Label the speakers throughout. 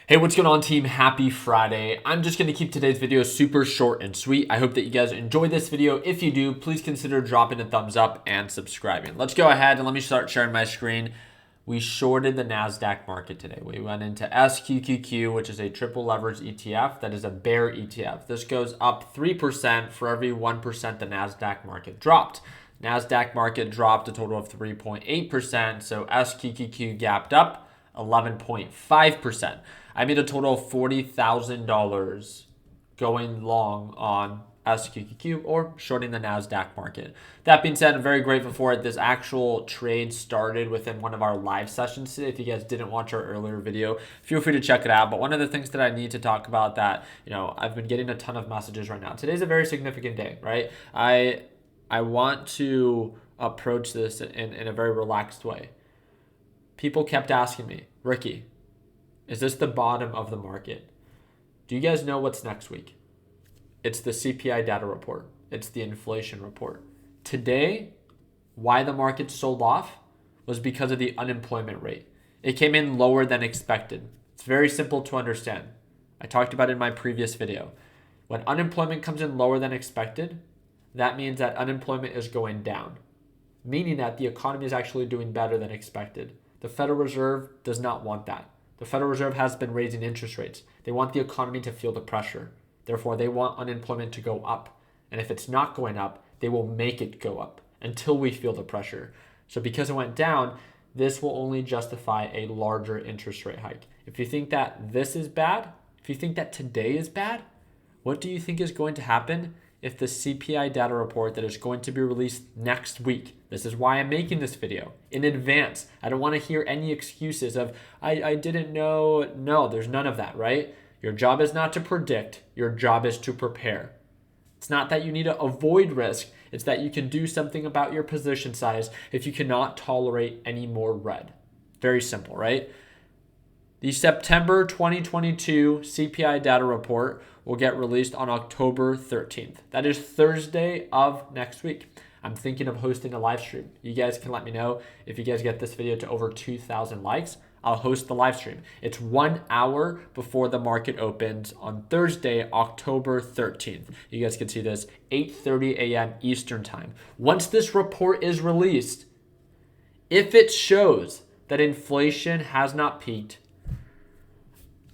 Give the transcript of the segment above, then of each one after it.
Speaker 1: Hey, what's going on, team? Happy Friday. I'm just going to keep today's video super short and sweet. I hope that you guys enjoy this video. If you do, please consider dropping a thumbs up and subscribing. Let's go ahead and let me start sharing my screen. We shorted the NASDAQ market today. We went into SQQQ, which is a triple leverage ETF. That is a bear ETF. This goes up 3% for every 1% the NASDAQ market dropped. NASDAQ market dropped a total of 3.8%, so SQQQ gapped up 11.5%. I made a total of $40,000 going long on SQQQ or shorting the NASDAQ market. That being said, I'm very grateful for it. This actual trade started within one of our live sessions today. If you guys didn't watch our earlier video, feel free to check it out. But one of the things that I need to talk about that, I've been getting a ton of messages right now. Today's a very significant day, right? I want to approach this in a very relaxed way. People kept asking me, Ricky, is this the bottom of the market? Do you guys know what's next week? It's the CPI data report. It's the inflation report. Today, why the market sold off was because of the unemployment rate. It came in lower than expected. It's very simple to understand. I talked about it in my previous video. When unemployment comes in lower than expected, that means that unemployment is going down, meaning that the economy is actually doing better than expected. The Federal Reserve does not want that. The Federal Reserve has been raising interest rates. They want the economy to feel the pressure. Therefore, they want unemployment to go up. And if it's not going up, they will make it go up until we feel the pressure. So because it went down, this will only justify a larger interest rate hike. If you think that this is bad, if you think that today is bad, what do you think is going to happen if the CPI data report that is going to be released next week? This is why I'm making this video in advance. I don't want to hear any excuses of, I didn't know. No, there's none of that, right? Your job is not to predict. Your job is to prepare. It's not that you need to avoid risk. It's that you can do something about your position size if you cannot tolerate any more red. Very simple, right? The September 2022 CPI data report will get released on October 13th. That is Thursday of next week. I'm thinking of hosting a live stream. You guys can let me know if you guys get this video to over 2,000 likes. I'll host the live stream. It's 1 hour before the market opens on Thursday, October 13th. You guys can see this, 8:30 a.m. Eastern time. Once this report is released, if it shows that inflation has not peaked,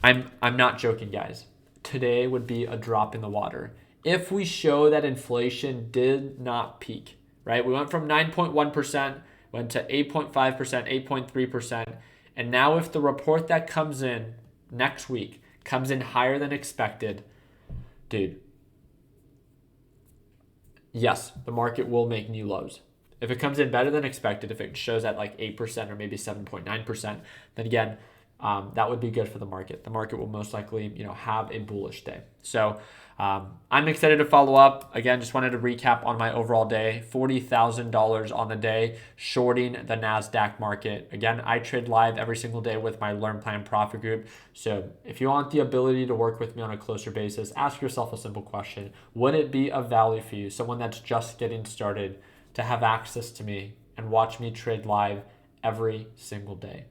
Speaker 1: I'm not joking, guys. Today would be a drop in the water. If we show that inflation did not peak, right? We went from 9.1%, went to 8.5%, 8.3%. And now if the report that comes in next week comes in higher than expected, dude, yes, the market will make new lows. If it comes in better than expected, if it shows at like 8% or maybe 7.9%, then again, that would be good for the market. The market will most likely, have a bullish day. So I'm excited to follow up. Again, just wanted to recap on my overall day. $40,000 on the day, shorting the NASDAQ market. Again, I trade live every single day with my Learn Plan Profit group. So if you want the ability to work with me on a closer basis, ask yourself a simple question. Would it be of value for you, someone that's just getting started, to have access to me and watch me trade live every single day?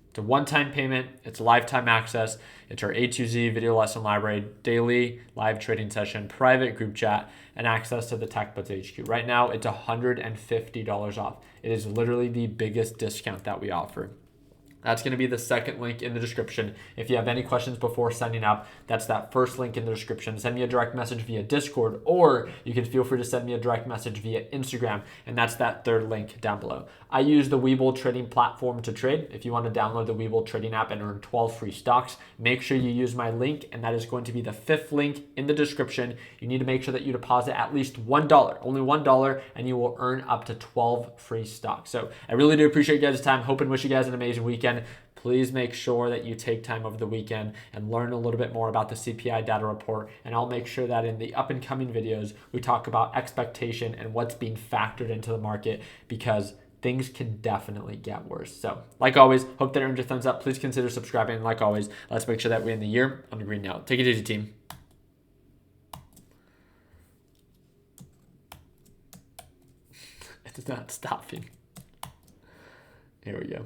Speaker 1: It's a one-time payment. It's lifetime access. It's our A to Z video lesson library, daily live trading session, private group chat, and access to the TechBuds HQ. Right now, it's $150 off. It is literally the biggest discount that we offer. That's going to be the second link in the description. If you have any questions before signing up, that's that first link in the description. Send me a direct message via Discord, or you can feel free to send me a direct message via Instagram, and that's that third link down below. I use the Webull trading platform to trade. If you want to download the Webull trading app and earn 12 free stocks, make sure you use my link, and that is going to be the fifth link in the description. You need to make sure that you deposit at least $1, only $1, and you will earn up to 12 free stocks. So I really do appreciate you guys' time. Hope and wish you guys an amazing weekend. Please make sure that you take time over the weekend and learn a little bit more about the CPI data report. And I'll make sure that in the up and coming videos, we talk about expectation and what's being factored into the market, because things can definitely get worse. So like always, hope that earned your thumbs up. Please consider subscribing. And like always, let's make sure that we end the year on the green note. Take it easy, team. It's not stopping. Here we go.